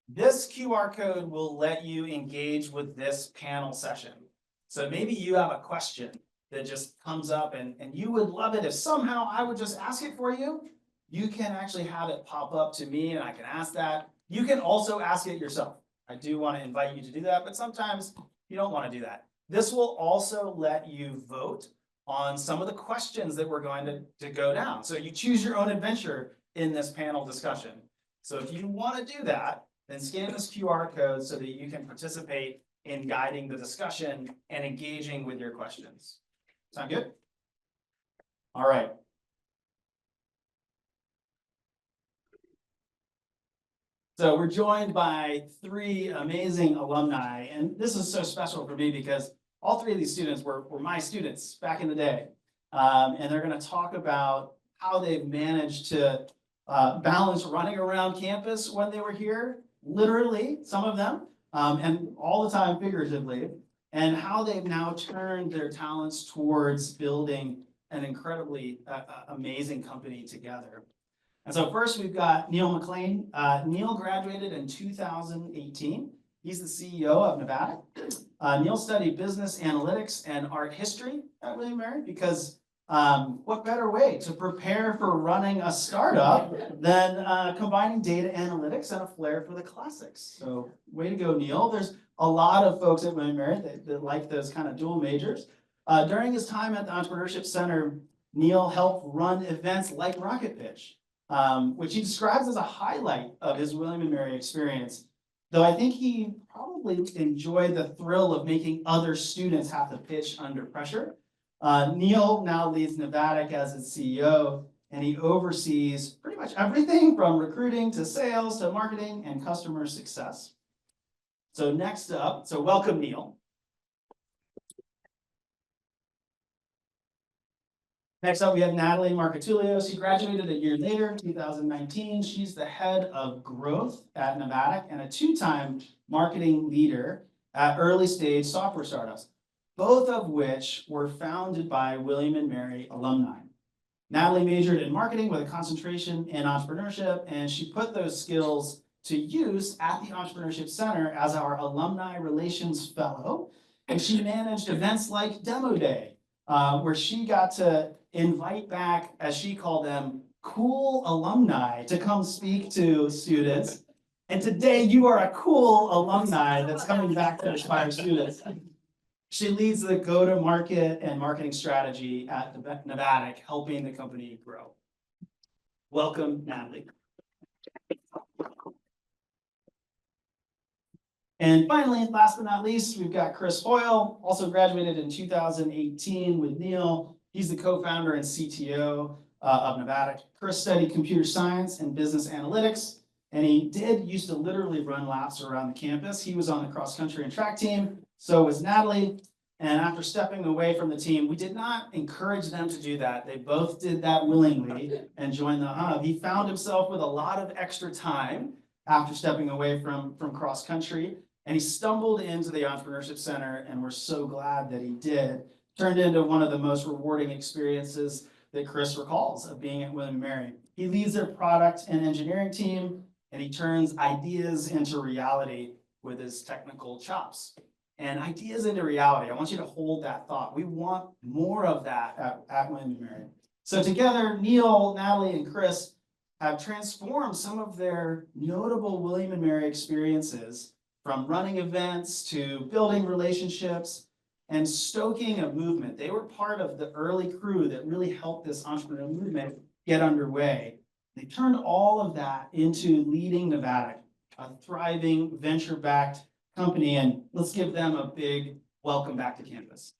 This QR code will let you engage with this panel session. So maybe you have a question that just comes up and you would love it if somehow I would just ask it for you. You can actually have it pop up to me and I can ask that. You can also ask it yourself. I do want to invite you to do that, but sometimes you don't want to do that. This will also let you vote on some of the questions that we're going to go down. So you choose your own adventure in this panel discussion. So if you want to do that, then scan this QR code so that you can participate in guiding the discussion and engaging with your questions. Sound good? All right. So we're joined by three amazing alumni, and this is so special for me because all three of these students were my students back in the day. And they're going to talk about how they've managed to balance running around campus when they were here, literally, some of them, and all the time figuratively, and how they've now turned their talents towards building an incredibly amazing company together. And so first we've got Neil McLean. Neil graduated in 2018. He's the CEO of Navattic. Neil studied business analytics and art history at William & Mary because what better way to prepare for running a startup than combining data analytics and a flair for the classics. So way to go, Neil. There's a lot of folks at William & Mary that like those kind of dual majors. During his time at the Entrepreneurship Center, Neil helped run events like Rocket Pitch, which he describes as a highlight of his William & Mary experience, though I think he probably enjoyed the thrill of making other students have to pitch under pressure. Neil now leads Navattic as its CEO, and he oversees pretty much everything from recruiting to sales to marketing and customer success. So next up, so welcome, Neil. Next up, we have Natalie Macotullio. She graduated a year later, 2019. She's the head of growth at Navattic and a two-time marketing leader at early stage software startups, both of which were founded by William & Mary alumni. Natalie majored in marketing with a concentration in entrepreneurship, and she put those skills to use at the Entrepreneurship Center as our alumni relations fellow. And she managed events like Demo Day, where she got to invite back, as she called them, cool alumni to come speak to students. And today you are a cool alumni that's coming back to inspire students. She leads the go-to-market and marketing strategy at Navattic, helping the company grow. Welcome, Natalie. And finally, last but not least, we've got Chris Hoyle, also graduated in 2018 with Neil. He's the co-founder and CTO of Navattic. Chris studied computer science and business analytics, and he used to literally run laps around the campus. He was on the cross-country and track team, so was Natalie. And after stepping away from the team, we did not encourage them to do that. They both did that willingly and joined the hub. He found himself with a lot of extra time after stepping away from cross-country, and he stumbled into the Entrepreneurship Center, and we're so glad that he did. Turned into one of the most rewarding experiences that Chris recalls of being at William & Mary. He leads their product and engineering team, and he turns ideas into reality with his technical chops. And ideas into reality, I want you to hold that thought. We want more of that at William & Mary. So together, Neil, Natalie, and Chris have transformed some of their notable William & Mary experiences from running events to building relationships and stoking a movement. They were part of the early crew that really helped this entrepreneurial movement get underway. They turned all of that into leading Navattic, a thriving venture-backed company, and let's give them a big welcome back to campus.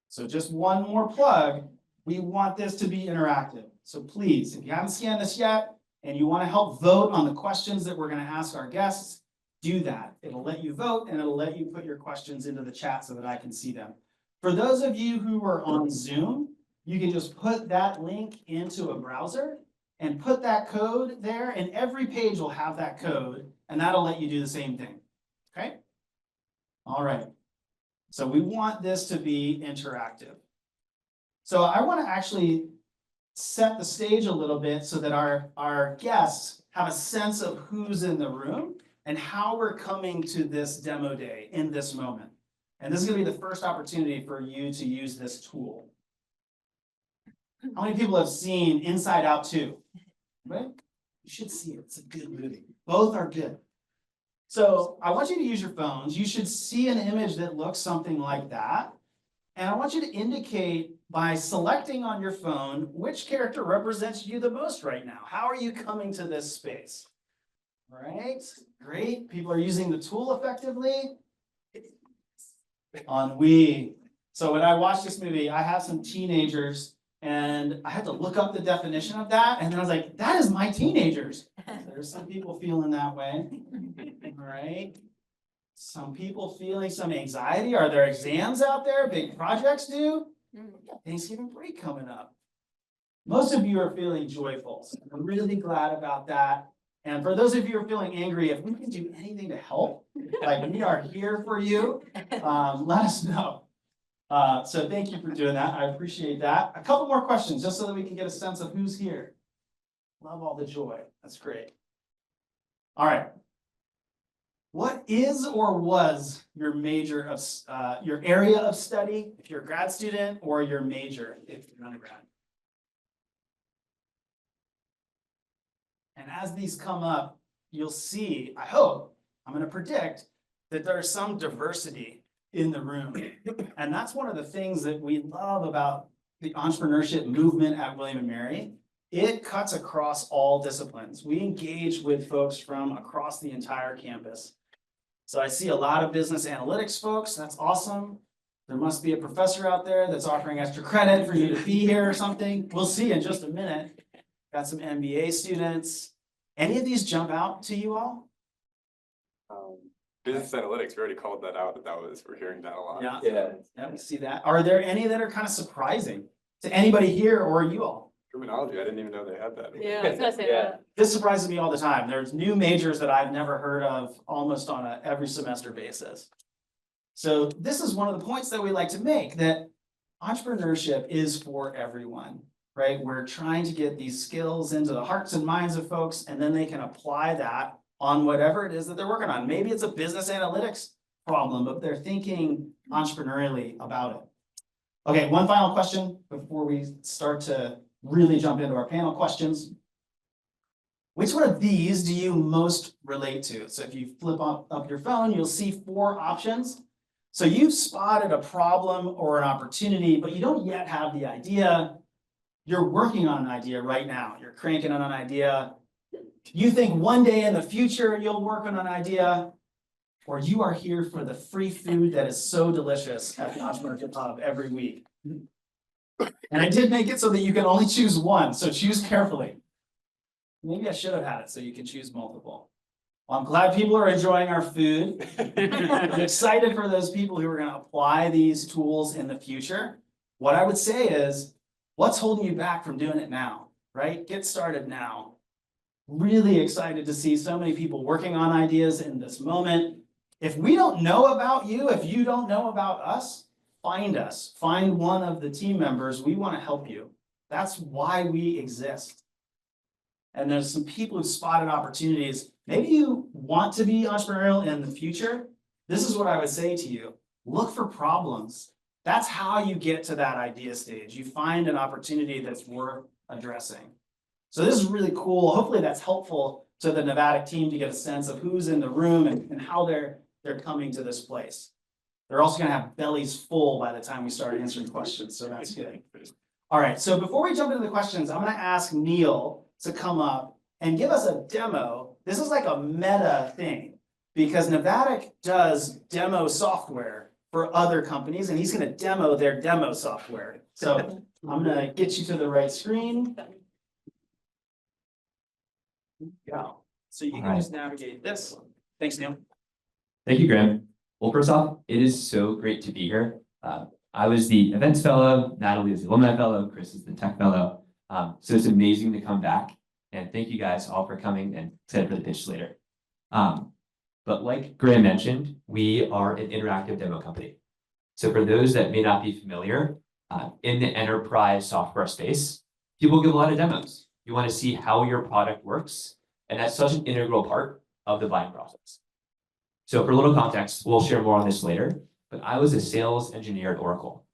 So just one more plug, we want this to be interactive. So please, if you haven't scanned this yet, and you want to help vote on the questions that we're going to ask our guests, do that. It'll let you vote and it'll let you put your questions into the chat so that I can see them. For those of you who are on Zoom, you can just put that link into a browser and put that code there, and every page will have that code, and that'll let you do the same thing. Okay? All right. So we want this to be interactive. So I want to actually set the stage a little bit so that our guests have a sense of who's in the room and how we're coming to this demo day in this moment. And this is going to be the first opportunity for you to use this tool. How many people have seen Inside Out 2? Right? You should see it. It's a good movie. Both are good. So I want you to use your phones. You should see an image that looks something like that. And I want you to indicate by selecting on your phone which character represents you the most right now. How are you coming to this space? All right, great. People are using the tool effectively. Ennui. So when I watched this movie, I have some teenagers and I had to look up the definition of that. And then I was like, that is my teenagers. There's some people feeling that way. All right. Some people feeling some anxiety. Are there exams out there? Big projects due? Thanksgiving break coming up. Most of you are feeling joyful. So I'm really glad about that. And for those of you who are feeling angry, if we can do anything to help, like we are here for you, let us know. So thank you for doing that. I appreciate that. A couple more questions just so that we can get a sense of who's here. Love all the joy. That's great. All right. What is or was your major of your area of study if you're a grad student, or your major if you're an undergrad? And as these come up, you'll see, I hope, I'm going to predict that there's some diversity in the room. And that's one of the things that we love about the entrepreneurship movement at William & Mary. It cuts across all disciplines. We engage with folks from across the entire campus. So I see a lot of business analytics folks. That's awesome. There must be a professor out there that's offering extra credit for you to be here or something. We'll see in just a minute. Got some MBA students. Any of these jump out to you all? Business analytics, we already called that out. We're hearing that a lot. Yeah, we see that. Are there any that are kind of surprising to anybody here or you all? Criminology, I didn't even know they had that. Yeah, I was gonna say that. This surprises me all the time. There's new majors that I've never heard of almost on a every semester basis. So this is one of the points that we like to make, that entrepreneurship is for everyone, right? We're trying to get these skills into the hearts and minds of folks, and then they can apply that on whatever it is that they're working on. Maybe it's a business analytics problem, but they're thinking entrepreneurially about it. Okay, one final question before we start to really jump into our panel questions. Which one of these do you most relate to? So if you flip up your phone, you'll see 4 options. So you've spotted a problem or an opportunity, but you don't yet have the idea. You're working on an idea right now. You're cranking on an idea. You think one day in the future you'll work on an idea, or you are here for the free food that is so delicious at the Entrepreneurship Hub every week. And I did make it so that you can only choose one, so choose carefully. Maybe I should have had it so you can choose multiple. Well, I'm glad people are enjoying our food. I'm excited for those people who are going to apply these tools in the future. What I would say is, what's holding you back from doing it now, right? Get started now. Really excited to see so many people working on ideas in this moment. If we don't know about you, if you don't know about us, find us. Find one of the team members. We want to help you. That's why we exist. And there's some people who've spotted opportunities. Maybe you want to be entrepreneurial in the future. This is what I would say to you. Look for problems. That's how you get to that idea stage. You find an opportunity that's worth addressing. So this is really cool. Hopefully that's helpful to the Navattic team to get a sense of who's in the room and how they're coming to this place. They're also going to have bellies full by the time we start answering questions, so that's good. All right, so before we jump into the questions, I'm going to ask Neil to come up and give us a demo. This is like a meta thing because Navattic does demo software for other companies, and he's going to demo their demo software. So I'm going to get you to the right screen. Go. So you can just navigate this. Thanks, Neil. Thank you, Graham. Well, first off, it is so great to be here. I was the events fellow, Natalie is the alumni fellow, Chris is the tech fellow. So it's amazing to come back, and thank you guys all for coming, and excited for the pitch later. But like Graham mentioned, we are an interactive demo company. So for those that may not be familiar, in the enterprise software space, People give a lot of demos. You want to see how your product works, and that's such an integral part of the buying process. So for a little context, we'll share more on this later, but I was a sales engineer at Oracle.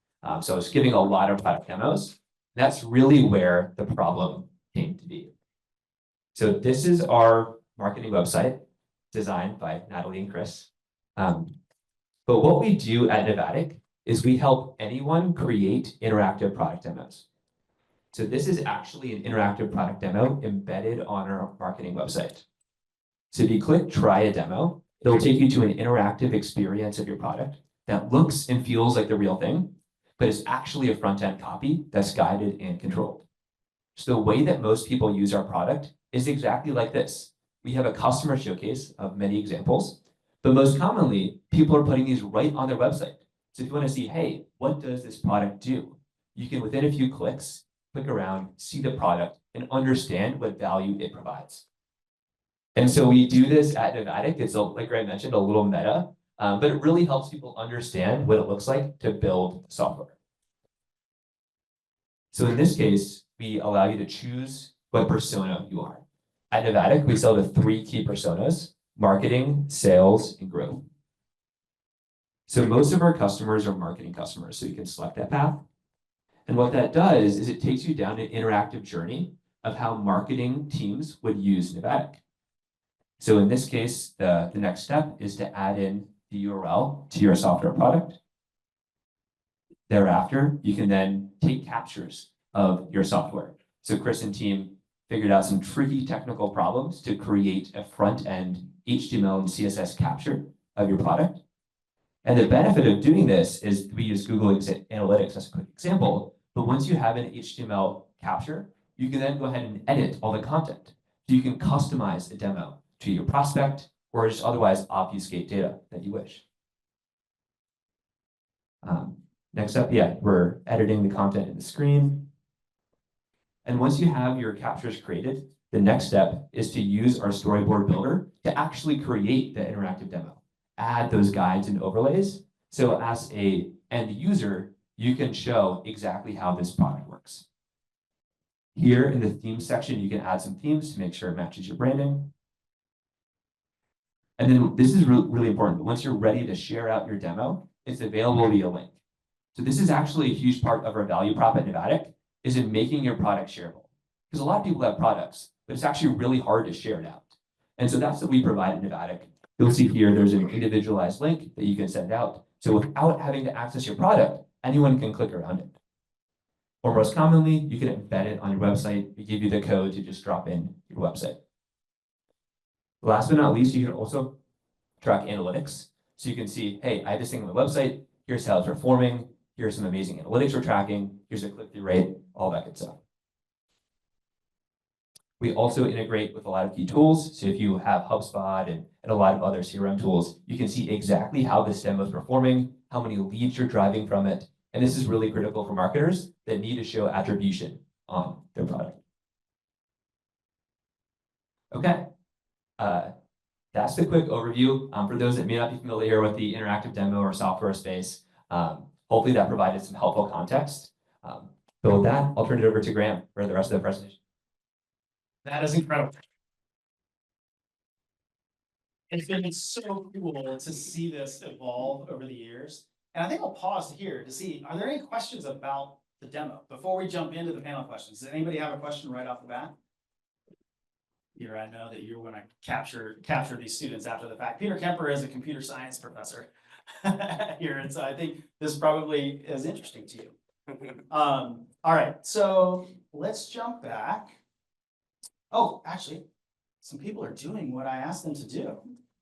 So I was giving a lot of product demos. That's really where the problem came to be. So this is our marketing website designed by Natalie and Chris. But what we do at Navattic is we help anyone create interactive product demos. So this is actually an interactive product demo embedded on our marketing website. So if you click try a demo, it'll take you to an interactive experience of your product that looks and feels like the real thing, but it's actually a front-end copy that's guided and controlled. So the way that most people use our product is exactly like this. We have a customer showcase of many examples, but most commonly, people are putting these right on their website. So if you want to see, hey, what does this product do? You can, within a few clicks, click around, see the product, and understand what value it provides. And so we do this at Navattic. It's, like Greg mentioned, a little meta, but it really helps people understand what it looks like to build software. So in this case, we allow you to choose what persona you are. At Navattic, we sell the 3 key personas: marketing, sales, and growth. So most of our customers are marketing customers, so you can select that path. And what that does is it takes you down an interactive journey of how marketing teams would use Navattic. So in this case, the next step is to add in the URL to your software product. Thereafter, you can then take captures of your software. So Chris and team figured out some tricky technical problems to create a front-end HTML and CSS capture of your product. And the benefit of doing this is we use Google Analytics as a quick example, but once you have an HTML capture, you can then go ahead and edit all the content. So you can customize a demo to your prospect or just otherwise obfuscate data that you wish. Next up, we're editing the content in the screen. And once you have your captures created, the next step is to use our storyboard builder to actually create the interactive demo. Add those guides and overlays. So as a end user, you can show exactly how this product works. Here in the theme section, you can add some themes to make sure it matches your branding. And then this is really important. Once you're ready to share out your demo, it's available via link. So this is actually a huge part of our value prop at Navattic, is in making your product shareable. Because a lot of people have products, but it's actually really hard to share it out. And so that's what we provide at Navattic. You'll see here, there's an individualized link that you can send out. So without having to access your product, anyone can click around it. Or most commonly, you can embed it on your website. We give you the code to just drop in your website. Last but not least, you can also track analytics. So you can see, hey, I have this thing on my website. Here's how it's performing. Here's some amazing analytics we're tracking. Here's a click-through rate, all that good stuff. We also integrate with a lot of key tools. So if you have HubSpot and a lot of other CRM tools, you can see exactly how this demo is performing, how many leads you're driving from it. And this is really critical for marketers that need to show attribution on their product. Okay, that's the quick overview. For those that may not be familiar with the interactive demo or software space, hopefully that provided some helpful context. But with that, I'll turn it over to Graham for the rest of the presentation. That is incredible. It's been so cool to see this evolve over the years. And I think I'll pause here to see, are there any questions about the demo before we jump into the panel questions? Does anybody have a question right off the bat? Here, I know that you want to capture these students after the fact. Peter Kemper is a computer science professor here, and so I think this probably is interesting to you. All right, so let's jump back. Oh, actually, some people are doing what I asked them to do.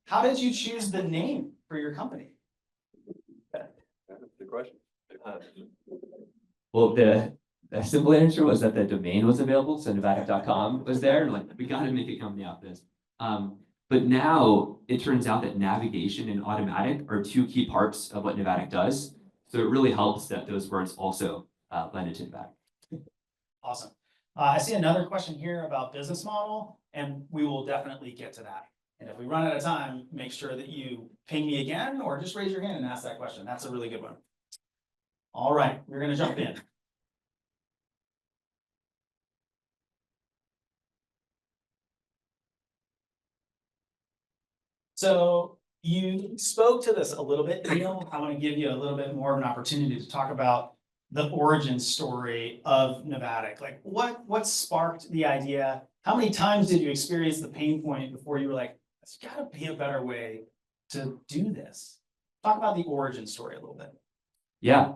How did you choose the name for your company? That's the question. Well, the simple answer was that the domain was available, so Navattic.com was there, and like, we got to make a company out of this. But now it turns out that navigation and automatic are 2 key parts of what Navattic does. So it really helps that those words also blended to Navattic. Awesome. I see another question here about business model, and we will definitely get to that. And if we run out of time, make sure that you ping me again or just raise your hand and ask that question. That's a really good one. All right, we're going to jump in. So you spoke to this a little bit, Neil. I want to give you a little bit more of an opportunity to talk about the origin story of Navattic. Like what sparked the idea? How many times did you experience the pain point before you were like, there's gotta be a better way to do this? Talk about the origin story a little bit. Yeah.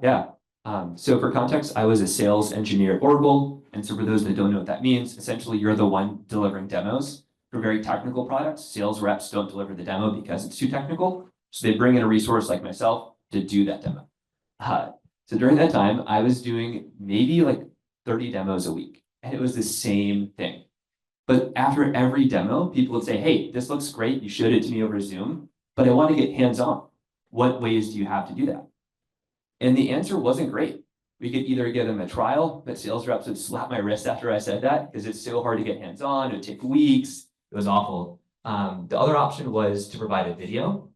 So for context, I was a sales engineer at Oracle. And so for those that don't know what that means, essentially you're the one delivering demos for very technical products. Sales reps don't deliver the demo because it's too technical. So they bring in a resource like myself to do that demo. So during that time, I was doing maybe like 30 demos a week, and it was the same thing. But after every demo, people would say, hey, this looks great. You showed it to me over Zoom, but I want to get hands-on. What ways do you have to do that? And the answer wasn't great. We could either give them a trial, but sales reps would slap my wrist after I said that because it's so hard to get hands-on. It would take weeks. It was awful. The other option was to provide a video,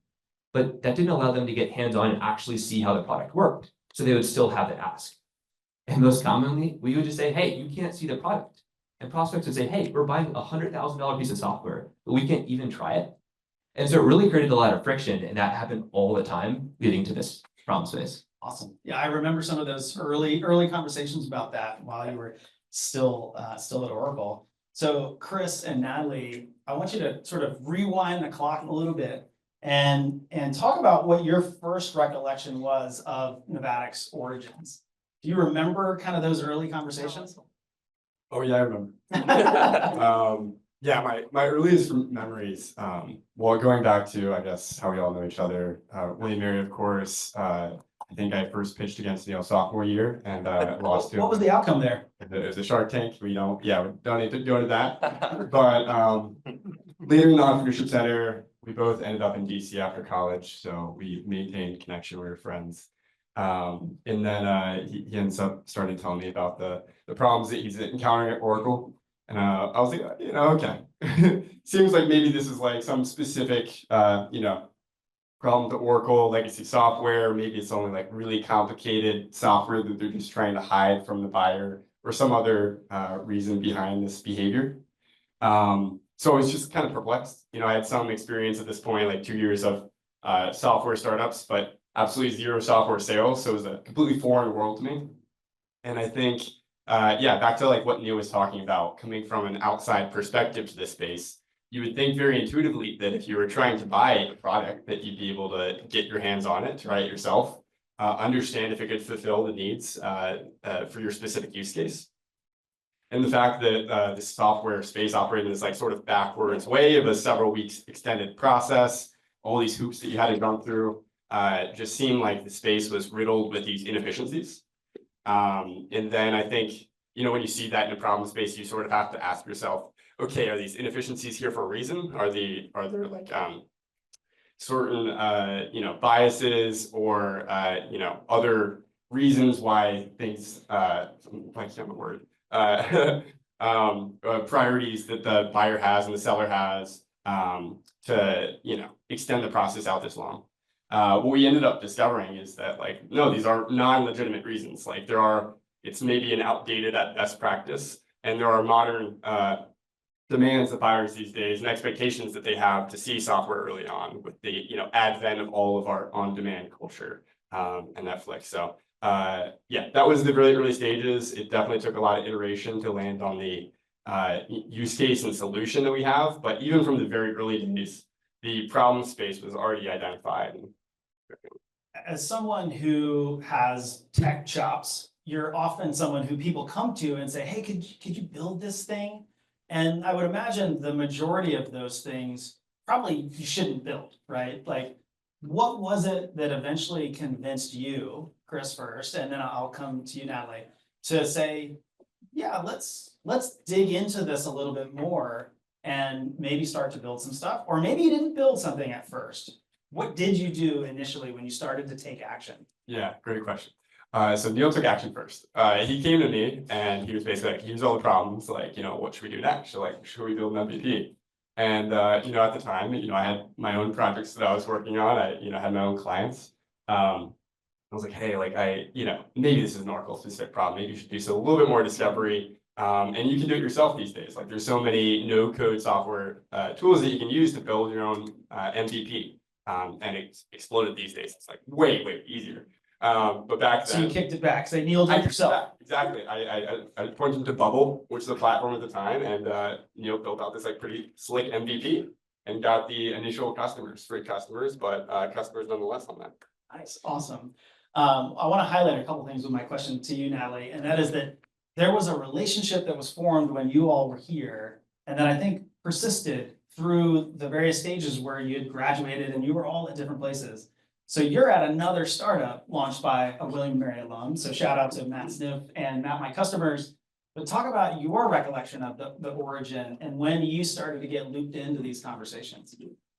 but that didn't allow them to get hands-on and actually see how the product worked. So they would still have to ask. And most commonly, we would just say, hey, you can't see the product. And prospects would say, hey, we're buying a $100,000 piece of software, but we can't even try it. And so it really created a lot of friction, and that happened all the time, leading to this problem space. Awesome. Yeah, I remember some of those early conversations about that while you were still at Oracle. So Chris and Natalie, I want you to sort of rewind the clock a little bit and talk about what your first recollection was of Navattic's origins. Do you remember kind of those early conversations? Oh, yeah, I remember. Yeah, my earliest memories, well, going back to, I guess, how we all know each other, William Mary, of course, I think I first pitched against Neil sophomore year and lost to him. What was the outcome there? It was a Shark Tank. We don't need to go into that. But later in the entrepreneurship center, we both ended up in DC after college, so we maintained connection. We were friends. And then he ends up starting telling me about the problems that he's encountering at Oracle. And I was like, okay. Seems like maybe this is like some specific, problem to Oracle legacy software. Maybe it's only like really complicated software that they're just trying to hide from the buyer or some other reason behind this behavior. So I was just kind of perplexed. I had some experience at this point, like 2 years of software startups, but absolutely zero software sales. So it was a completely foreign world to me. And I think, back to like what Neil was talking about, coming from an outside perspective to this space, you would think very intuitively that if you were trying to buy a product that you'd be able to get your hands on it, try it yourself, understand if it could fulfill the needs for your specific use case. And the fact that the software space operated in this like sort of backwards way of a several weeks extended process, all these hoops that you had to jump through, just seemed like the space was riddled with these inefficiencies. And then I think, when you see that in a problem space, you sort of have to ask yourself, okay, are these inefficiencies here for a reason? Are there like certain biases or other reasons why things I can't remember the word priorities that the buyer has and the seller has to extend the process out this long. What we ended up discovering is that no, these are non-legitimate reasons. It's maybe an outdated at best practice, and there are modern demands of buyers these days and expectations that they have to see software early on with the advent of all of our on-demand culture and Netflix. So that was the really early stages. It definitely took a lot of iteration to land on the use case and solution that we have. But even from the very early days, the problem space was already identified. As someone who has tech chops, you're often someone who people come to and say, hey, could you build this thing? And I would imagine the majority of those things probably you shouldn't build, right? Like, what was it that eventually convinced you, Chris first, and then I'll come to you, Natalie, to say, yeah, let's dig into this a little bit more and maybe start to build some stuff? Or maybe you didn't build something at first. What did you do initially when you started to take action? Yeah, great question. So Neil took action first. He came to me and he was basically like, here's all the problems, what should we do next? So should we build an MVP? And, at the time, I had my own projects that I was working on. I had my own clients. I was like, hey, maybe this is an Oracle specific problem. Maybe you should do so a little bit more discovery, And you can do it yourself these days. Like there's so many no-code software tools that you can use to build your own MVP. And it's exploded these days. It's like way easier. But back So then, you kicked it back, so you kneeled it yourself. exactly. I pointed to Bubble, which is the platform at the time, and built out this like pretty slick MVP and got the initial customers, free customers, but customers nonetheless on that. Nice, awesome. I want to highlight a couple things with my question to you, Natalie, and that is that there was a relationship that was formed when you all were here, and that I think persisted through the various stages where you had graduated and you were all at different places. So you're at another startup launched by a William & Mary alum. So shout out to Matt Sniff and Matt, my customers. But talk about your recollection of the origin and when you started to get looped into these conversations.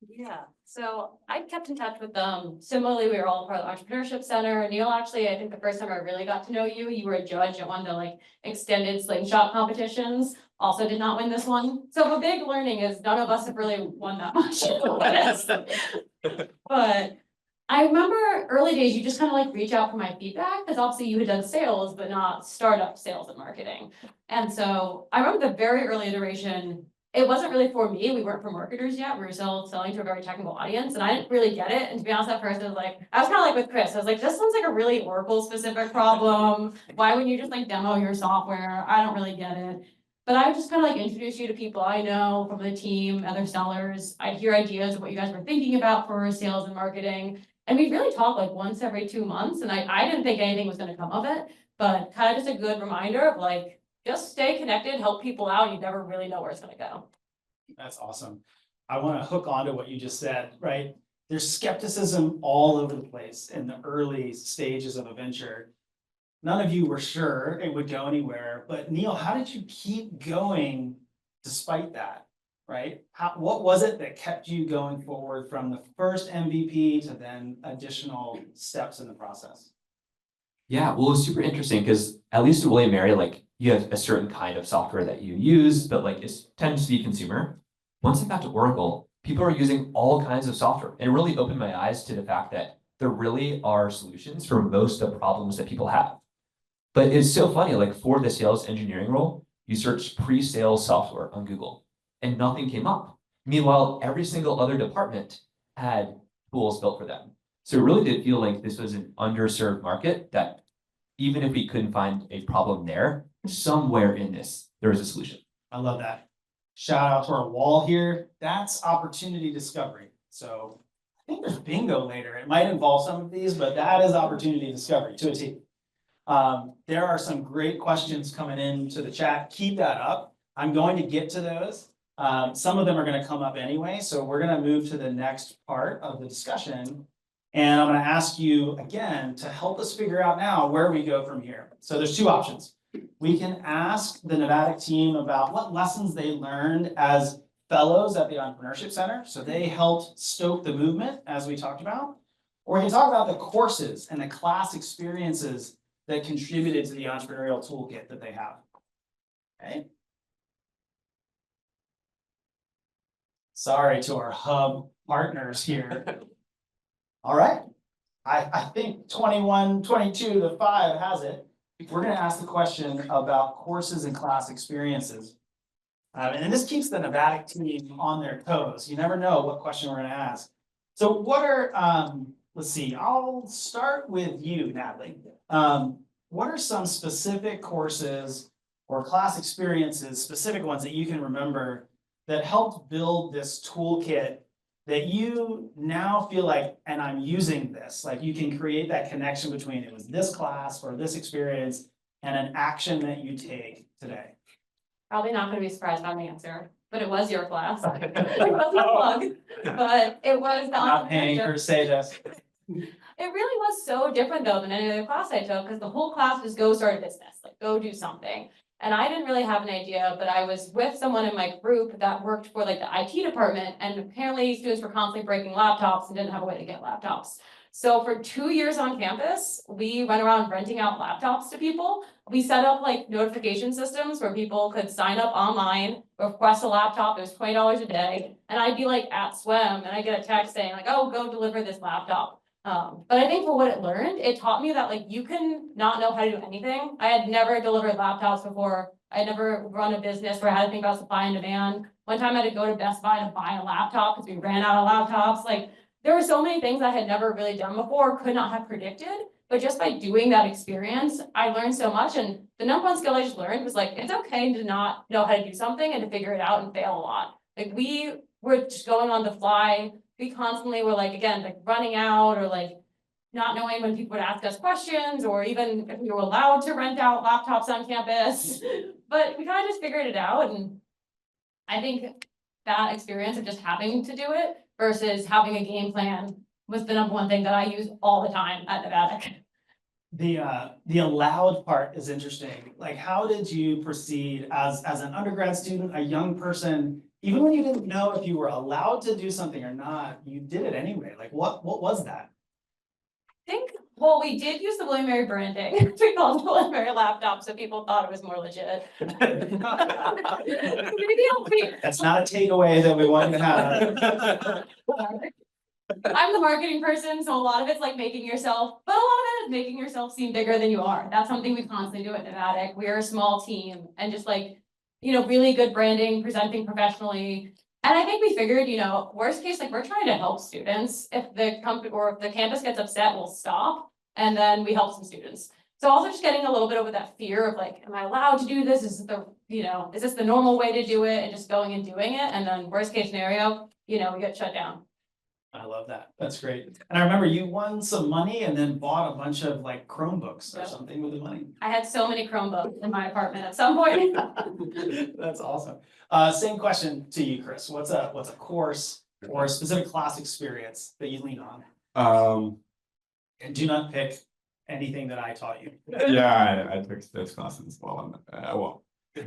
Yeah, so I kept in touch with them. Similarly, we were all part of the Entrepreneurship Center. Neil, actually, I think the first time I really got to know you, you were a judge at one of the like extended slingshot competitions. Also did not win this one. So the big learning is none of us have really won that much. But I remember early days, you just kind of like reach out for my feedback because obviously you had done sales, but not startup sales and marketing. And so I remember the very early iteration, it wasn't really for me. We weren't for marketers yet. We were still selling to a very technical audience and I didn't really get it. And to be honest, at first I was kind of like with Chris, I was like, this sounds like a really Oracle specific problem. Why wouldn't you just like demo your software? I don't really get it. But I would just kind of like introduce you to people I know from the team, other sellers. I'd hear ideas of what you guys were thinking about for sales and marketing. And we'd really talk like once every 2 months. And I didn't think anything was going to come of it, but kind of just a good reminder of like, just stay connected, help people out. You never really know where it's going to go. That's awesome. I want to hook onto what you just said, right? There's skepticism all over the place in the early stages of a venture. None of you were sure it would go anywhere, but Neil, how did you keep going despite that, right? What was it that kept you going forward from the first MVP to then additional steps in the process? Yeah, well, it's super interesting because at least at William & Mary, like you have a certain kind of software that you use, but like it tends to be consumer. Once I got to Oracle, people are using all kinds of software. And it really opened my eyes to the fact that there really are solutions for most of the problems that people have. But it's so funny, like for the sales engineering role, you search pre-sales software on Google and nothing came up. Meanwhile, every single other department had tools built for them. So it really did feel like this was an underserved market that even if we couldn't find a problem there, somewhere in this, there was a solution. I love that. Shout out to our wall here. That's opportunity discovery. So I think there's bingo later. It might involve some of these, but that is opportunity discovery to a T. There are some great questions coming into the chat. Keep that up. I'm going to get to those. Some of them are going to come up anyway. So we're going to move to the next part of the discussion. And I'm going to ask you again to help us figure out now where we go from here. So there's two options. We can ask the Navattic team about what lessons they learned as fellows at the Entrepreneurship Center. So they helped stoke the movement, as we talked about. Or we can talk about the courses and the class experiences that contributed to the entrepreneurial toolkit that they have. Okay. Sorry to our hub partners here. All right. I think 22 to 5 has it. We're going to ask the question about courses and class experiences. And this keeps the Navattic team on their toes. You never know what question we're going to ask. So what are, let's see, I'll start with you, Natalie. What are some specific courses or class experiences, specific ones that you can remember that helped build this toolkit that you now feel like, and I'm using this, like you can create that connection between it was this class or this experience and an action that you take today? Probably not going to be surprised by my answer, but it was your class. It wasn't a plug, but it was the I'm not paying her to say this. It really was so different though than any other class I took because the whole class was go start a business, like go do something. And I didn't really have an idea, but I was with someone in my group that worked for like the IT department, and apparently students were constantly breaking laptops and didn't have a way to get laptops. So for 2 years on campus, we went around renting out laptops to people. We set up like notification systems where people could sign up online, request a laptop. It was $20 a day. And I'd be like at swim and I get a text saying like, oh, go deliver this laptop. But I think for what it learned, it taught me that like you can not know how to do anything. I had never delivered laptops before. I had never run a business where I had to think about supply and demand. One time I had to go to Best Buy to buy a laptop because we ran out of laptops. Like, there were so many things I had never really done before, could not have predicted. But just by doing that experience, I learned so much. And the number one skill I just learned was like, it's okay to not know how to do something and to figure it out and fail a lot. Like, we were just going on the fly. We constantly were like, again, like running out or like not knowing when people would ask us questions, or even if we were allowed to rent out laptops on campus. But we kind of just figured it out. And I think that experience of just having to do it versus having a game plan was the number one thing that I use all the time at Navattic. The allowed part is interesting. Like, how did you proceed as an undergrad student, a young person, even when you didn't know if you were allowed to do something or not, you did it anyway? Like, what was that? I think, well, we did use the William Mary branding. We called it William Mary laptop, so people thought it was more legit. Maybe I'll be. That's not a takeaway that we want to have. I'm the marketing person, so a lot of it's like making yourself, but a lot of it is making yourself seem bigger than you are. That's something we constantly do at Navattic. We're a small team and just like, really good branding, presenting professionally. And I think we figured, worst case, like we're trying to help students. If the company or if the campus gets upset, we'll stop. And then we help some students. So also just getting a little bit over that fear of like, am I allowed to do this? Is this the normal way to do it? And just going and doing it. And then worst case scenario, we get shut down. I love that. That's great. And I remember you won some money and then bought a bunch of like Chromebooks or Yep. something with the money. I had so many Chromebooks in my apartment at some point. That's awesome. Same question to you, Chris. What's a course or a specific class experience that you lean on? And do not pick anything that I taught you. Yeah, I took those classes as well.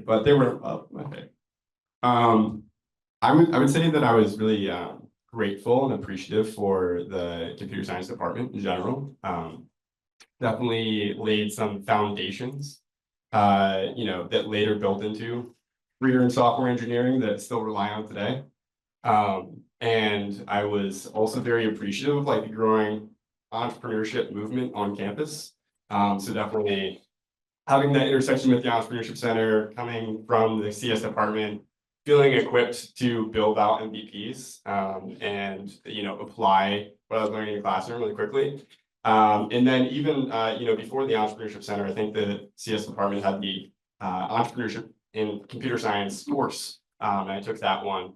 But they were okay. I would say that I was really grateful and appreciative for the computer science department in general. Definitely laid some foundations, that later built into career in software engineering that still rely on today. And I was also very appreciative of like the growing entrepreneurship movement on campus. So definitely having that intersection with the Entrepreneurship Center, coming from the CS department, feeling equipped to build out MVPs and apply what I was learning in the classroom really quickly. And then even before the Entrepreneurship Center, I think the CS department had the entrepreneurship in computer science course, and I took that one.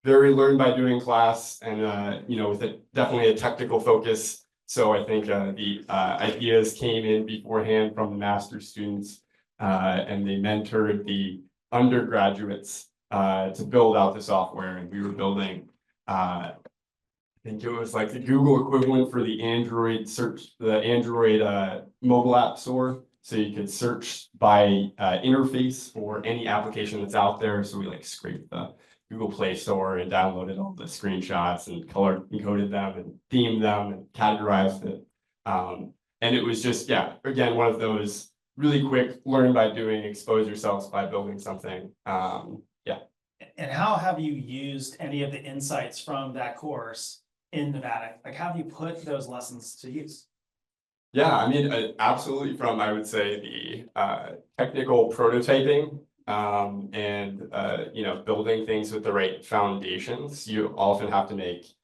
Very learn by doing class, and with definitely a technical focus. So I think the ideas came in beforehand from the master's students, and they mentored the undergraduates to build out the software, and we were building I think it was like the Google equivalent for the Android mobile app store. So you could search by interface for any application that's out there. So we like scraped the Google Play Store and downloaded all the screenshots and color encoded them and themed them and categorized it. And it was just, again, one of those really quick learn by doing, expose yourselves by building something. And how have you used any of the insights from that course in Navattic? Like, how have you put those lessons to use? Yeah, I mean, absolutely from, I would say, the technical prototyping and building things with the right foundations. You often have to make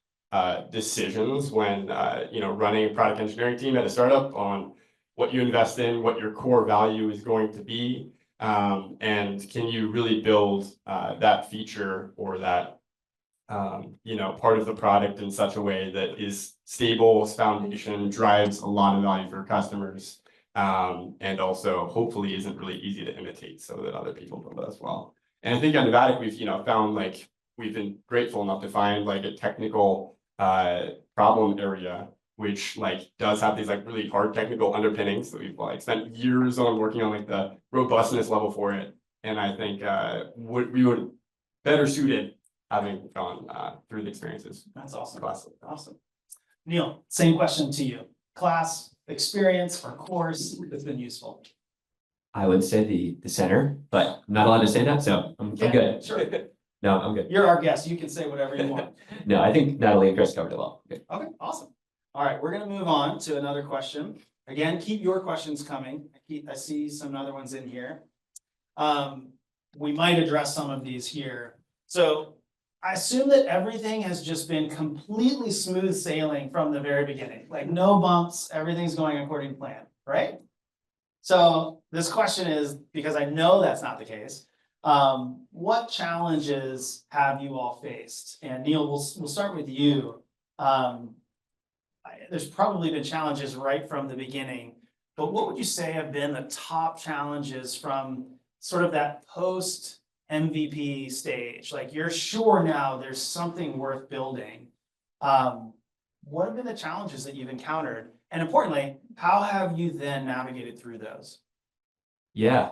decisions when running a product engineering team at a startup on what you invest in, what your core value is going to be, and can you really build that feature or that part of the product in such a way that is stable, foundation, drives a lot of value for customers, and also hopefully isn't really easy to imitate so that other people build it as well. And I think at Navattic, we've found like we've been grateful enough to find like a technical problem area which like does have these like really hard technical underpinnings that we've like spent years on working on like the robustness level for it. And I think we would better suited having gone through the experiences. That's awesome. Class. Awesome. Neil, same question to you. Class, experience, or course that's been useful? I would say the center, but I'm not allowed to say that, so I'm Yeah, good. Sure. No, I'm good. You're our guest. You can say whatever you want. No, I think Natalie and Chris covered it well. Good. Okay, awesome. All right, we're gonna move on to another question. Again, keep your questions coming. I see some other ones in here. We might address some of these here. So I assume that everything has just been completely smooth sailing from the very beginning, like no bumps, everything's going according to plan, right? So this question is, because I know that's not the case, what challenges have you all faced? And Neil, we'll start with you. There's probably been challenges right from the beginning, but what would you say have been the top challenges from sort of that post MVP stage? Like you're sure now there's something worth building. What have been the challenges that you've encountered? And importantly, how have you then navigated through those? Yeah.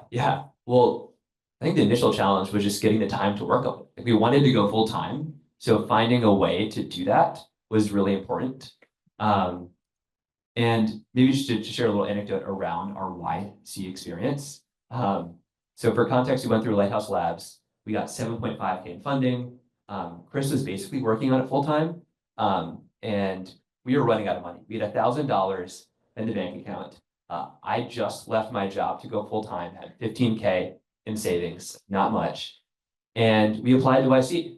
Well, I think the initial challenge was just getting the time to work on it. Like we wanted to go full time, so finding a way to do that was really important. And maybe just to share a little anecdote around our YC experience. So for context, we went through Lighthouse Labs. We got 7.5K in funding. Chris was basically working on it full time. And we were running out of money. We had $1,000 in the bank account. I just left my job to go full time, had 15K in savings, not much. And we applied to YC.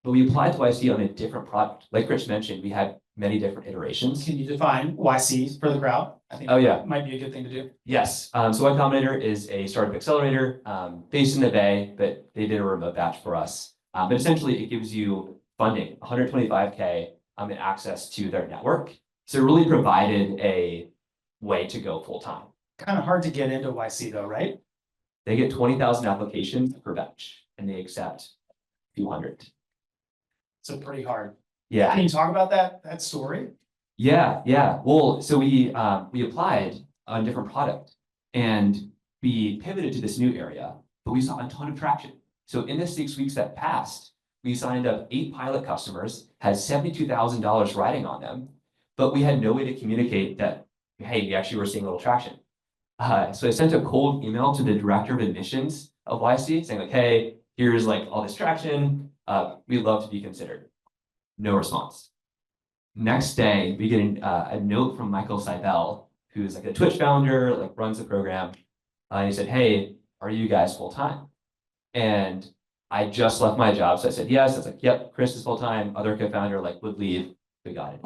But we applied to YC on a different product. Like Chris mentioned, we had many different iterations. Can you define YC for the crowd? I think Oh, yeah. that might be a good thing to do. Yes, so Y Combinator is a startup accelerator based in the Bay, but they did a remote batch for us. But essentially, it gives you funding, 125K, and access to their network. So it really provided a way to go full time. Kind of hard to get into YC though, right? They get 20,000 applications per batch, and they accept a few hundred. So pretty hard. Yeah. Can you talk about that story? Yeah. Well, so we applied on a different product and we pivoted to this new area, but we saw a ton of traction. So in the 6 weeks that passed, we signed up 8 pilot customers, had $72,000 riding on them, but we had no way to communicate that, hey, we actually were seeing a little traction. So I sent a cold email to the director of admissions of YC saying like, hey, here's like all this traction. We'd love to be considered. No response. Next day, we get a note from Michael Seibel, who's like a Twitch founder, like runs the program. And he said, hey, are you guys full time? And I just left my job. So I said, yes. I was like, yep, Chris is full time. Other co-founder like would leave. We got it.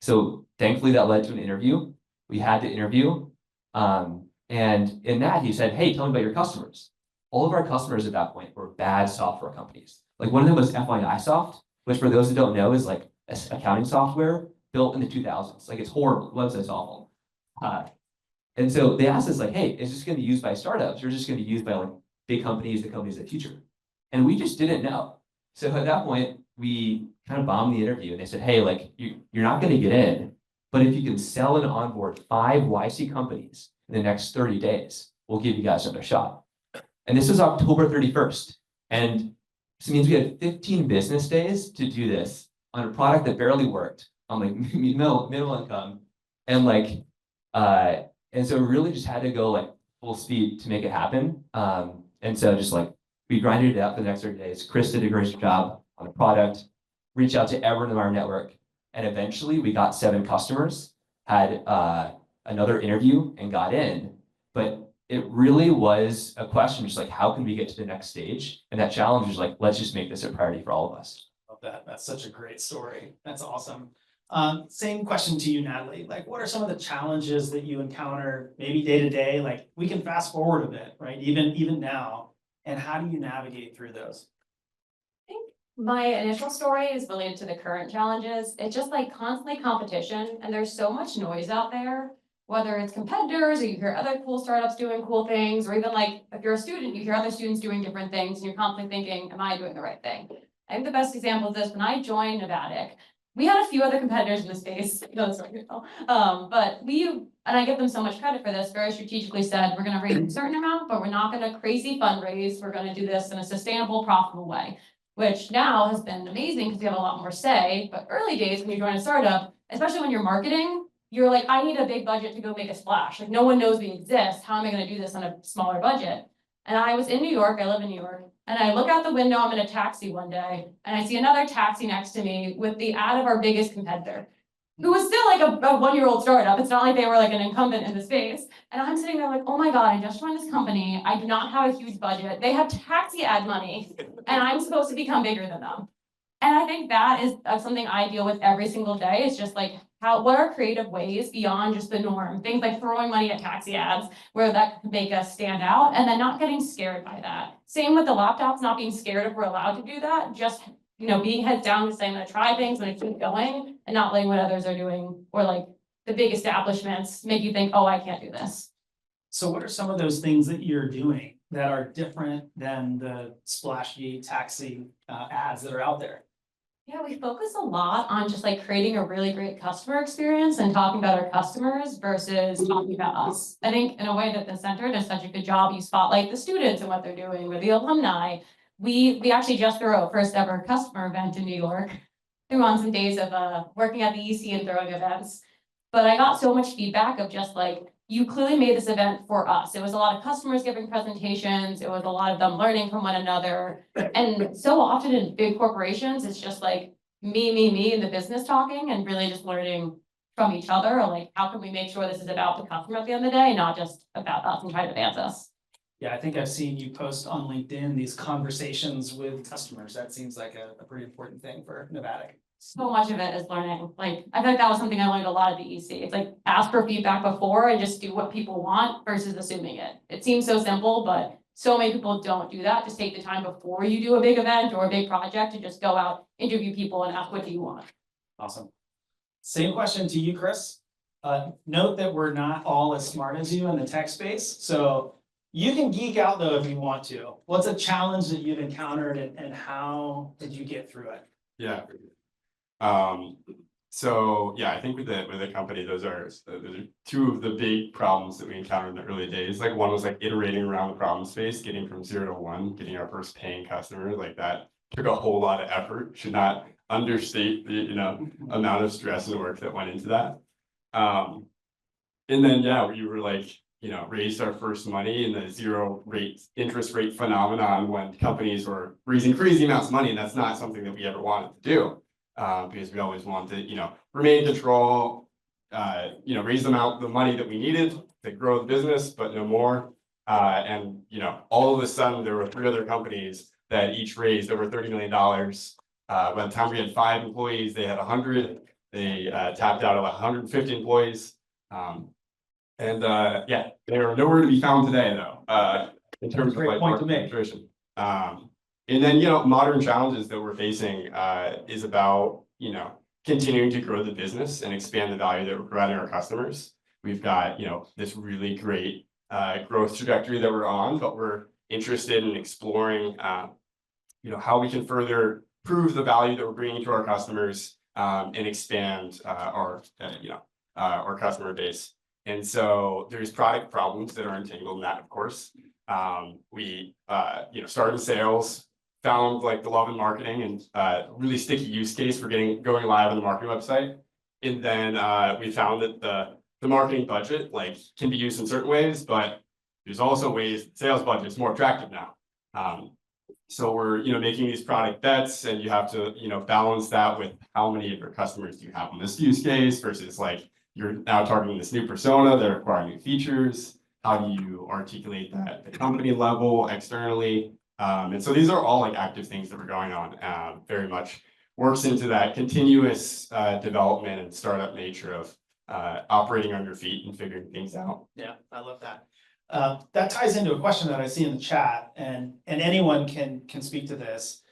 So thankfully that led to an interview. We had to interview. And in that he said, hey, tell me about your customers. All of our customers at that point were bad software companies. Like one of them was FYI Soft, which for those who don't know is like accounting software built in the 2000s. Like it's horrible, the website's awful. And so they asked us like, hey, is this gonna be used by startups or is this gonna be used by like big companies, the companies of the future? And we just didn't know. So at that point, we kind of bombed the interview and they said, hey, like you're not gonna get in, but if you can sell and onboard 5 YC companies in the next 30 days, we'll give you guys another shot. And this was October 31st. And this means we had 15 business days to do this on a product that barely worked on like minimal income. And like, and so we really just had to go like full speed to make it happen. And so just like, we grinded it out for the next 30 days. Chris did a great job on the product, reached out to everyone in our network. And eventually we got 7 customers, had another interview and got in. But it really was a question, just like, how can we get to the next stage? And that challenge was like, let's just make this a priority for all of us. Love that. That's such a great story. That's awesome. Same question to you, Natalie. Like, what are some of the challenges that you encounter maybe day to day? Like, we can fast forward a bit, right? Even now. And how do you navigate through those? I think my initial story is related to the current challenges. It's just like constantly competition and there's so much noise out there, whether it's competitors or you hear other cool startups doing cool things, or even like if you're a student, you hear other students doing different things and you're constantly thinking, am I doing the right thing? I think the best example of this, when I joined Navattic, we had a few other competitors in the space, but and I give them so much credit for this, very strategically said, we're gonna raise a certain amount, but we're not gonna crazy fundraise. We're gonna do this in a sustainable, profitable way, which now has been amazing because we have a lot more say. But early days when you join a startup, especially when you're marketing, you're like, I need a big budget to go make a splash. Like no one knows we exist. How am I gonna do this on a smaller budget? And I was in New York, I live in New York, and I look out the window, I'm in a taxi one day, and I see another taxi next to me with the ad of our biggest competitor. who was still like a 1-year-old startup. It's not like they were like an incumbent in the space. And I'm sitting there like, oh my God, I just joined this company. I do not have a huge budget. They have taxi ad money and I'm supposed to become bigger than them. And I think that is something I deal with every single day. It's just like what are creative ways beyond just the norm? Things like throwing money at taxi ads where that can make us stand out and then not getting scared by that. Same with the laptops, not being scared if we're allowed to do that. Just, being heads down and saying, I'm gonna try things, I'm gonna keep going and not letting what others are doing or like the big establishments make you think, oh, I can't do this. So what are some of those things that you're doing that are different than the splashy taxi ads that are out there? Yeah, we focus a lot on just like creating a really great customer experience and talking about our customers versus talking about us. I think in a way that the center does such a good job, you spotlight the students and what they're doing, or the alumni. We actually just threw a first ever customer event in New York. Threw on some days of working at the EC and throwing events. But I got so much feedback of just like, you clearly made this event for us. It was a lot of customers giving presentations. It was a lot of them learning from one another. And so often in big corporations, it's just like me in the business talking and really just learning from each other. Or like, how can we make sure this is about the customer at the end of the day, not just about us and trying to advance us? Yeah, I think I've seen you post on LinkedIn these conversations with customers. That seems like a pretty important thing for Navattic. So much of it is learning. Like, I feel like that was something I learned a lot at the EC. It's like, ask for feedback before and just do what people want versus assuming it. It seems so simple, but so many people don't do that. Just take the time before you do a big event or a big project to just go out, interview people and ask, what do you want? Awesome. Same question to you, Chris. Note that we're not all as smart as you in the tech space. So you can geek out though if you want to. What's a challenge that you've encountered and how did you get through it? Yeah. So yeah, I think with the company, those are two of the big problems that we encountered in the early days. Like one was like iterating around the problem space, getting from 0 to 1, getting our first paying customer. Like that took a whole lot of effort. Should not understate the amount of stress and work that went into that. And then yeah, we were like raised our first money in the interest rate phenomenon when companies were raising crazy amounts of money, and that's not something that we ever wanted to do. Because we always wanted to, remain in control, raise the money that we needed to grow the business, but no more. And, all of a sudden there were 3 other companies that each raised over $30 million. By the time we had 5 employees, they had 100. They tapped out of 150 employees. Yeah, they are nowhere to be found today, though, in terms of like market penetration. And then, modern challenges that we're facing is about, continuing to grow the business and expand the value that we're providing our customers. We've got, this really great growth trajectory that we're on, but we're interested in exploring, how we can further prove the value that we're bringing to our customers and expand our customer base. And so there's product problems that are entangled in that, of course. We, started sales, found like the love in marketing and really sticky use case for going live on the marketing website. And then we found that the marketing budget can be used in certain ways, but there's also ways sales budget is more attractive now. So we're making these product bets, and you have to balance that with how many of your customers do you have on this use case versus you're now targeting this new persona, they're requiring new features. How do you articulate that at the company level, externally? And so these are all active things that are going on. Very much works into that continuous development and startup nature of operating on your feet and figuring things out. Yeah, I love that. That ties into a question that I see in the chat, and anyone can speak to this.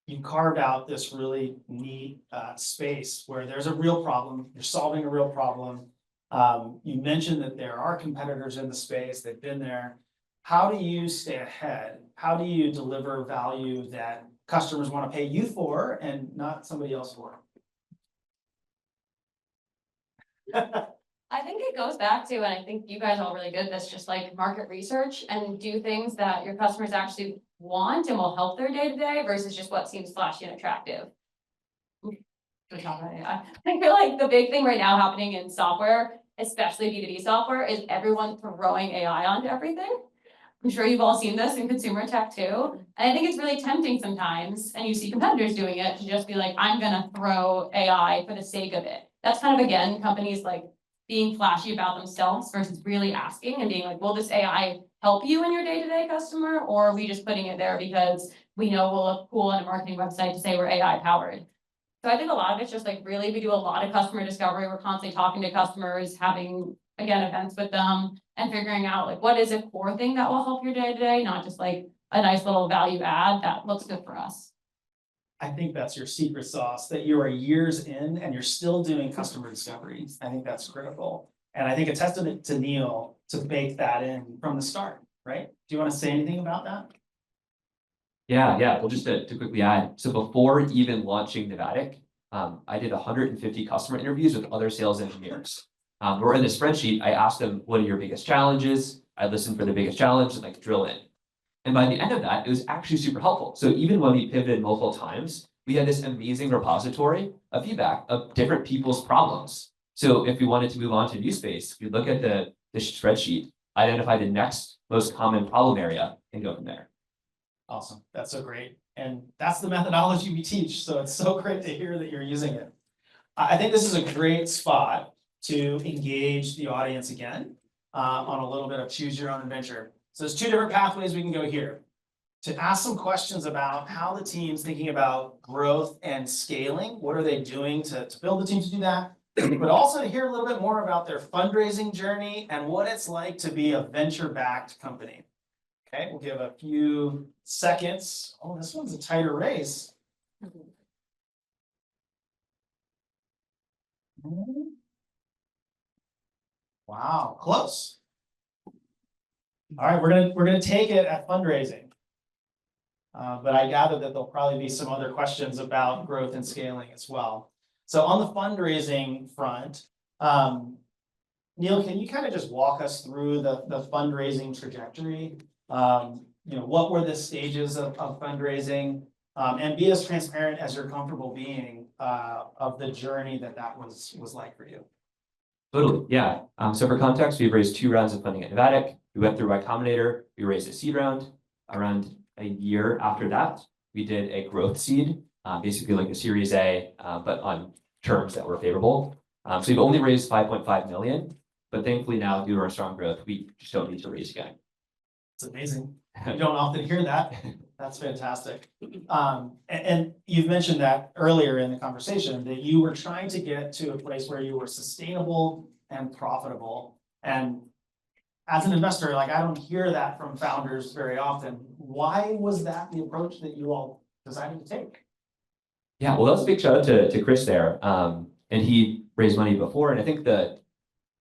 You carved out this really neat space where there's a real problem, you're solving a real problem. You mentioned that there are competitors in the space, they've been there. How do you stay ahead? How do you deliver value that customers want to pay you for and not somebody else for? I think it goes back to, and I think you guys are all really good at this, just like market research and do things that your customers actually want and will help their day-to-day versus just what seems flashy and attractive. I feel like the big thing right now happening in software, especially B2B software, is everyone throwing AI onto everything. I'm sure you've all seen this in consumer tech too. And I think it's really tempting sometimes, and you see competitors doing it, to just be like, I'm gonna throw AI for the sake of it. That's kind of, again, companies like being flashy about themselves versus really asking and being like, will this AI help you in your day-to-day customer? Or are we just putting it there because we know we'll look cool on a marketing website to say we're AI powered? So I think a lot of it's just like really, we do a lot of customer discovery. We're constantly talking to customers, having, again, events with them and figuring out like what is a core thing that will help your day to day, not just like a nice little value add that looks good for us. I think that's your secret sauce, that you are years in and you're still doing customer discovery. I think that's critical. And I think a testament to Neil to bake that in from the start, right? Do you want to say anything about that? Yeah, well, just to quickly add, so before even launching Navattic, I did 150 customer interviews with other sales engineers. Where in the spreadsheet, I asked them, what are your biggest challenges? I listened for the biggest challenge and like drill in. And by the end of that, it was actually super helpful. So even when we pivoted multiple times, we had this amazing repository of feedback of different people's problems. So if we wanted to move on to a new space, we look at the spreadsheet, identify the next most common problem area and go from there. Awesome. That's so great. And that's the methodology we teach. So it's so great to hear that you're using it. I think this is a great spot to engage the audience again on a little bit of choose your own adventure. So there's two different pathways we can go here. To ask some questions about how the team's thinking about growth and scaling. What are they doing to build the team to do that? But also to hear a little bit more about their fundraising journey and what it's like to be a venture-backed company. Okay, we'll give a few seconds. Oh, this one's a tighter race. Wow, close. All right, we're gonna take it at fundraising. But I gather that there'll probably be some other questions about growth and scaling as well. So on the fundraising front, Neil, can you kind of just walk us through the fundraising trajectory? What were the stages of fundraising? And be as transparent as you're comfortable being of the journey that was like for you. Totally, yeah. So for context, we've raised 2 rounds of funding at Navattic. We went through Y Combinator. We raised a seed round. Around a year after that, we did a growth seed, basically like a Series A, but on terms that were favorable. So we've only raised 5.5 million, but thankfully now, due to our strong growth, we just don't need to raise again. It's amazing. You don't often hear that. That's fantastic. And you've mentioned that earlier in the conversation that you were trying to get to a place where you were sustainable and profitable. And as an investor, like I don't hear that from founders very often. Why was that the approach that you all decided to take? Yeah, well, that was a big shout out to Chris there. And he raised money before. And I think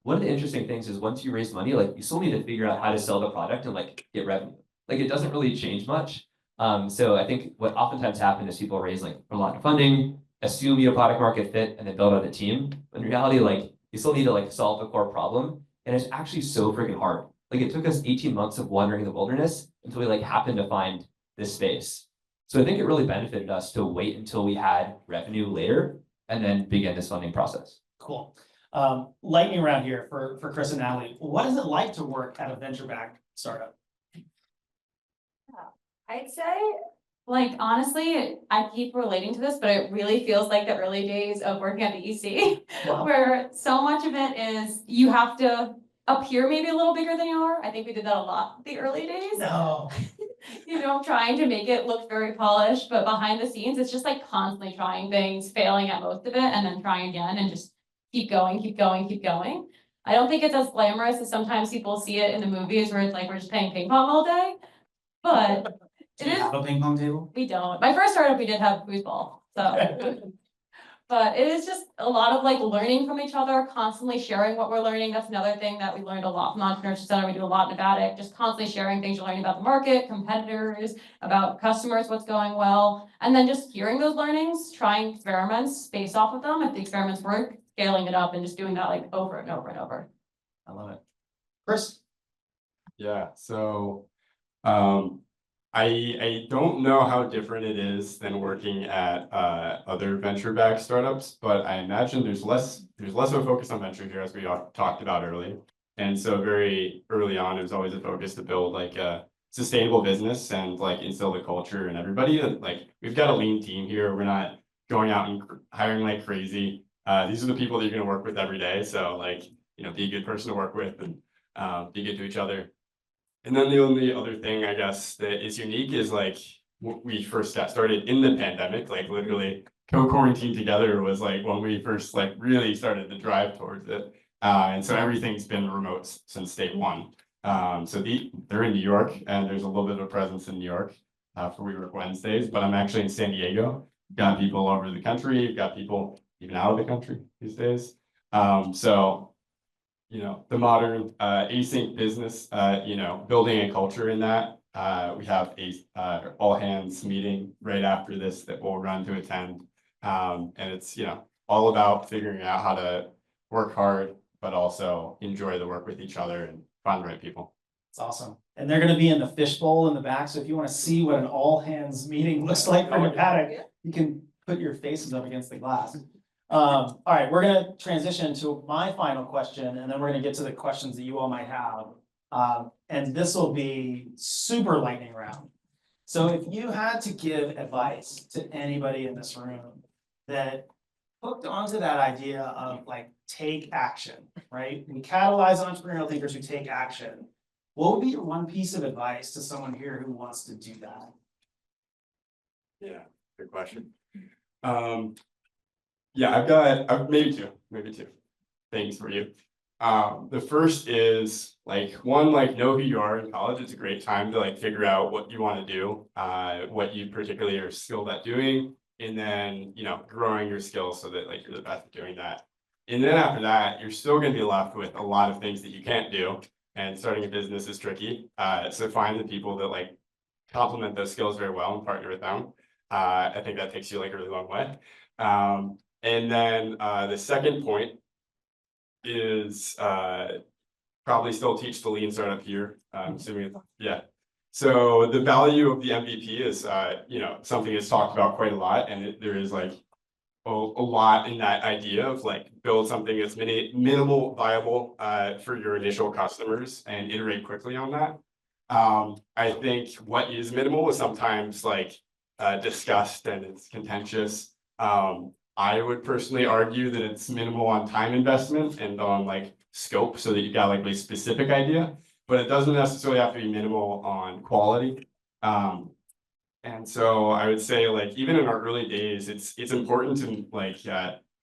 one of the interesting things is once you raise money, like you still need to figure out how to sell the product and like get revenue. Like it doesn't really change much. So I think what oftentimes happens is people raise like a lot of funding, assume you have product market fit, and then build out the team. But in reality, like you still need to like solve the core problem. And it's actually so freaking hard. Like it took us 18 months of wandering in the wilderness until we like happened to find this space. So I think it really benefited us to wait until we had revenue later and then begin this funding process. Cool. Lightning round here for Chris and Natalie. What is it like to work at a venture-backed startup? I'd say, like, honestly, I keep relating to this, but it really feels like the early days of working at the EC, Wow. where so much of it is you have to appear maybe a little bigger than you are. I think we did that a lot the early days. No. Trying to make it look very polished, but behind the scenes, it's just like constantly trying things, failing at most of it, and then trying again and just keep going, keep going, keep going. I don't think it's as glamorous as sometimes people see it in the movies where it's like we're just playing ping pong all day, but Do you have a ping pong table? we don't. My first startup, we did have foosball, so. But it is just a lot of like learning from each other, constantly sharing what we're learning. That's another thing that we learned a lot from Entrepreneurship Center. We do a lot in Navattic, just constantly sharing things you're learning about the market, competitors, about customers, what's going well. And then just hearing those learnings, trying experiments based off of them. If the experiments work, scaling it up and just doing that like over and over and over. I love it. Chris? Yeah, so I don't know how different it is than working at other venture-backed startups, but I imagine there's less of a focus on venture here, as we talked about early. And so very early on, it was always a focus to build like a sustainable business and like instill the culture and everybody. And like we've got a lean team here. We're not going out and hiring like crazy. These are the people that you're gonna work with every day. So like, you know, be a good person to work with and be good to each other. And then the only other thing I guess that is unique is like we first got started in the pandemic, like literally co-quarantine together was like when we first like really started to drive towards it. And so everything's been remote since day one. So they're in New York and there's a little bit of presence in New York for We Work Wednesdays, but I'm actually in San Diego. Got people all over the country, got people even out of the country these days. So, you know, the modern async business, you know, building a culture in that. We have a all hands meeting right after this that we'll run to attend. And it's, you know, all about figuring out how to work hard, but also enjoy the work with each other and find the right people. It's awesome. And they're gonna be in the fishbowl in the back, so if you wanna see what an all hands meeting looks like for Navattic, you can put your faces up against the glass. All right, we're gonna transition to my final question, and then we're gonna get to the questions that you all might have. And this will be super lightning round. So if you had to give advice to anybody in this room that hooked onto that idea of like take action, right? We catalyze entrepreneurial thinkers who take action. What would be your one piece of advice to someone here who wants to do that? Yeah, good question. Yeah, I've maybe two things for you. The first is like one, like know who you are in college. It's a great time to like figure out what you want to do, what you particularly are skilled at doing, and then, you know, growing your skills so that like you're the best at doing that. And then after that, you're still going to be left with a lot of things that you can't do. And starting a business is tricky. So find the people that like complement those skills very well and partner with them. I think that takes you like a really long way. And then the second point is probably still teach the lean startup here. Assuming, yeah. So the value of the MVP is, you know, something that's talked about quite a lot, and there is like a lot in that idea of like build something that's minimal viable for your initial customers and iterate quickly on that. I think what is minimal is sometimes like discussed and it's contentious. I would personally argue that it's minimal on time investment and on like scope so that you've got like a specific idea, but it doesn't necessarily have to be minimal on quality. And so I would say like even in our early days, it's important to like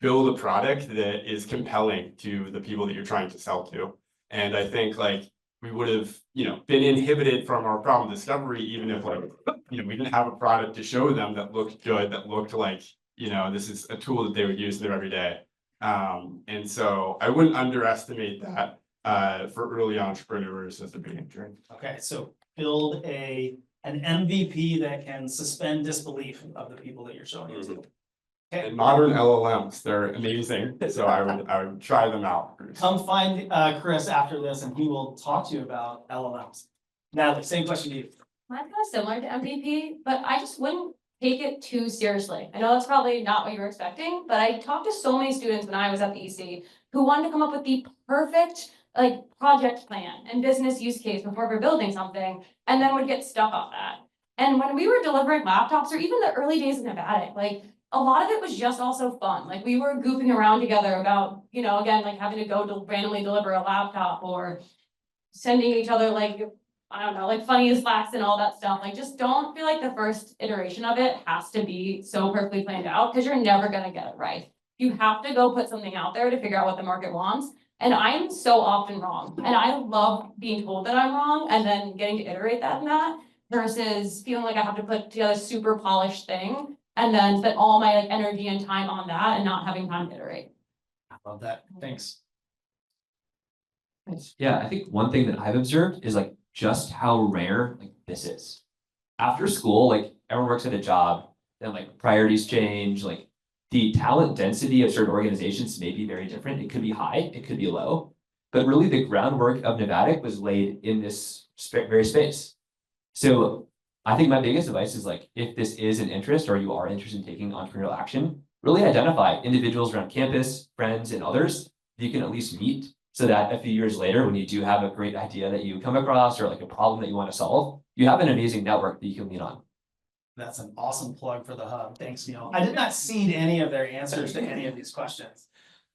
build a product that is compelling to the people that you're trying to sell to. And I think like we would have, you know, been inhibited from our problem discovery, even if like, you know, we didn't have a product to show them that looked good, that looked like, you know, this is a tool that they would use in their everyday. And so I wouldn't underestimate that for early entrepreneurs as a beginning journey. Okay, so build an MVP that can suspend disbelief of the people that you're showing it to. Okay, And modern LLMs, they're amazing. So I would try them out. come find Chris after this and he will talk to you about LLMs. Natalie, same question to you. Mine's kind of similar to MVP, but I just wouldn't take it too seriously. I know that's probably not what you were expecting, but I talked to so many students when I was at the EC who wanted to come up with the perfect like project plan and business use case before we're building something, and then would get stuck on that. And when we were delivering laptops, or even the early days of Navattic, like a lot of it was just also fun. Like we were goofing around together about, you know, again, like having to go to randomly deliver a laptop or sending each other like, I don't know, like funny Slacks and all that stuff. Like just don't feel like the first iteration of it has to be so perfectly planned out because you're never gonna get it right. You have to go put something out there to figure out what the market wants. And I'm so often wrong. And I love being told that I'm wrong and then getting to iterate that and that versus feeling like I have to put together a super polished thing and then spend all my like energy and time on that and not having time to iterate. I love that. Thanks. Yeah, I think one thing that I've observed is like just how rare like this is. After school, like everyone works at a job, then like priorities change, like the talent density of certain organizations may be very different. It could be high, it could be low, but really the groundwork of Navattic was laid in this very space. So I think my biggest advice is like, if this is an interest or you are interested in taking entrepreneurial action, really identify individuals around campus, friends, and others you can at least meet so that a few years later, when you do have a great idea that you come across or like a problem that you want to solve, you have an amazing network that you can lean on. That's an awesome plug for the hub. Thanks, Neil. I did not seed any of their answers to any of these questions.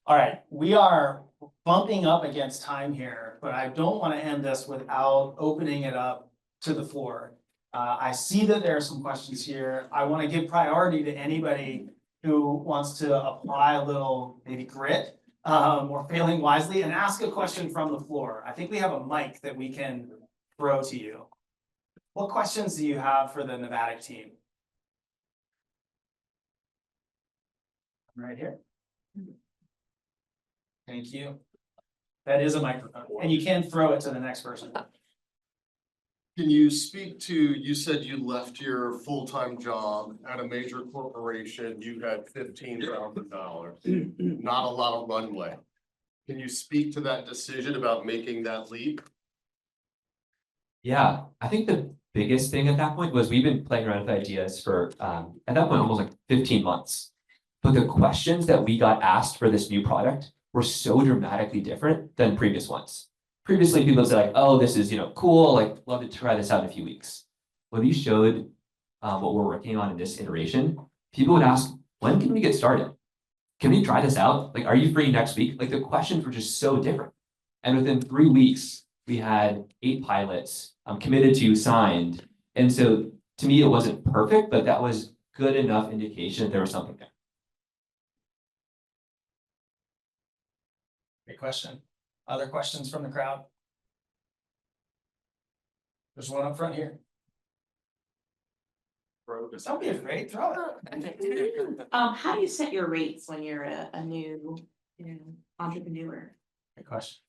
All right, we are bumping up against time here, but I don't want to end this without opening it up to the floor. I see that there are some questions here. I want to give priority to anybody who wants to apply a little maybe grit or failing wisely and ask a question from the floor. I think we have a mic that we can throw to you. What questions do you have for the Navattic team? Right here. Thank you. That is a microphone, and you can throw it to the next person. Can you speak to, you said you left your full-time job at a major corporation, you had $15,000, not a lot of runway. Can you speak to that decision about making that leap? Yeah, I think the biggest thing at that point was we've been playing around with ideas for, at that point, almost like 15 months. But the questions that we got asked for this new product were so dramatically different than previous ones. Previously, people said like, oh, this is, cool, like, love to try this out in a few weeks. When we showed what we're working on in this iteration, people would ask, when can we get started? Can we try this out? Like, are you free next week? Like, the questions were just so different. And within 3 weeks, we had 8 pilots committed to, signed. And so to me, it wasn't perfect, but that was good enough indication that there was something there. Great question. Other questions from the crowd? There's one up front here. Don't be afraid, throw it. How do you set your rates when you're a new, entrepreneur? Good question.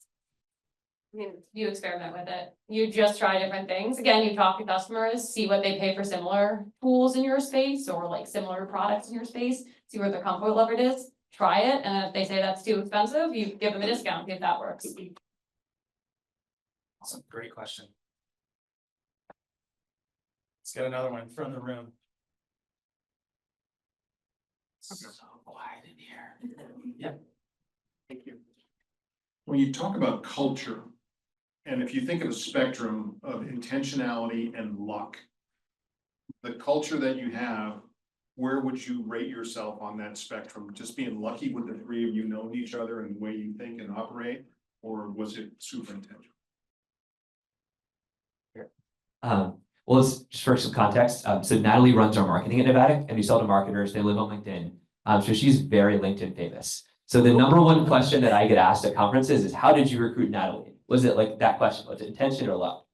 I mean, you experiment with it. You just try different things. Again, you talk to customers, see what they pay for similar tools in your space or like similar products in your space, see where their comfort level is, try it. And if they say that's too expensive, you give them a discount if that works. Awesome, great question. Let's get another one from the room. So quiet in here. Yeah. Thank you. When you talk about culture, and if you think of a spectrum of intentionality and luck, the culture that you have, where would you rate yourself on that spectrum? Just being lucky with the 3 of you knowing each other and the way you think and operate, or was it super intentional? Well, just for some context, so Natalie runs our marketing at Navattic, and we sell to marketers. They live on LinkedIn, so she's very LinkedIn famous. So the number one question that I get asked at conferences is, how did you recruit Natalie? Was it like that question? Was it intention or luck?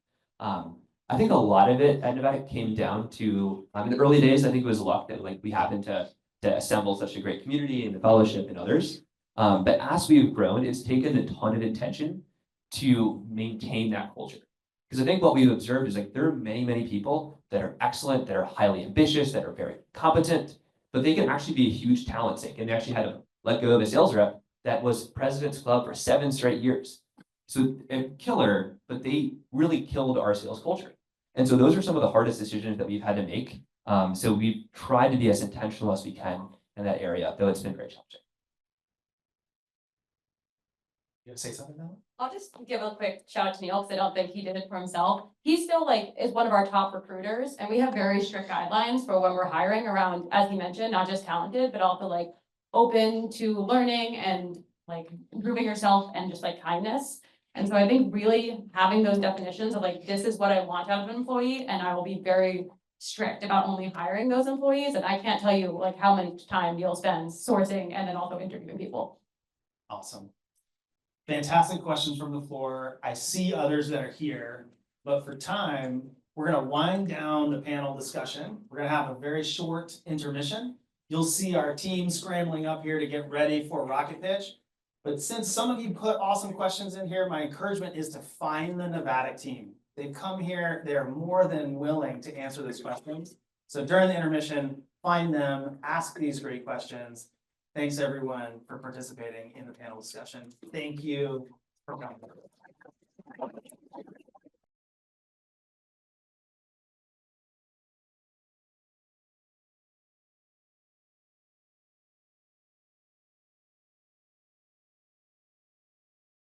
I think a lot of it at Navattic came down to, in the early days, I think it was luck that like we happened to assemble such a great community and the fellowship and others. But as we've grown, it's taken a ton of intention to maintain that culture. Because I think what we've observed is like there are many, many people that are excellent, that are highly ambitious, that are very competent, but they can actually be a huge talent sink. And they actually had to let go of a sales rep that was President's Club for 7 straight years. So a killer, but they really killed our sales culture. And so those are some of the hardest decisions that we've had to make. So we've tried to be as intentional as we can in that area, though it's been very challenging. You gonna say something now? I'll just give a quick shout out to Neil because I don't think he did it for himself. He still like is one of our top recruiters, and we have very strict guidelines for when we're hiring around, as he mentioned, not just talented, but also like open to learning and like improving yourself and just like kindness. And so I think really having those definitions of like, this is what I want out of an employee, and I will be very strict about only hiring those employees. And I can't tell you like how much time Neil spends sourcing and then also interviewing people. Awesome. Fantastic questions from the floor. I see others that are here, but for time, we're gonna wind down the panel discussion. We're gonna have a very short intermission. You'll see our team scrambling up here to get ready for rocket pitch. But since some of you put awesome questions in here, my encouragement is to find the Navattic team. They've come here, they're more than willing to answer these questions. So during the intermission, find them, ask these great questions. Thanks everyone for participating in the panel discussion. Thank you for coming.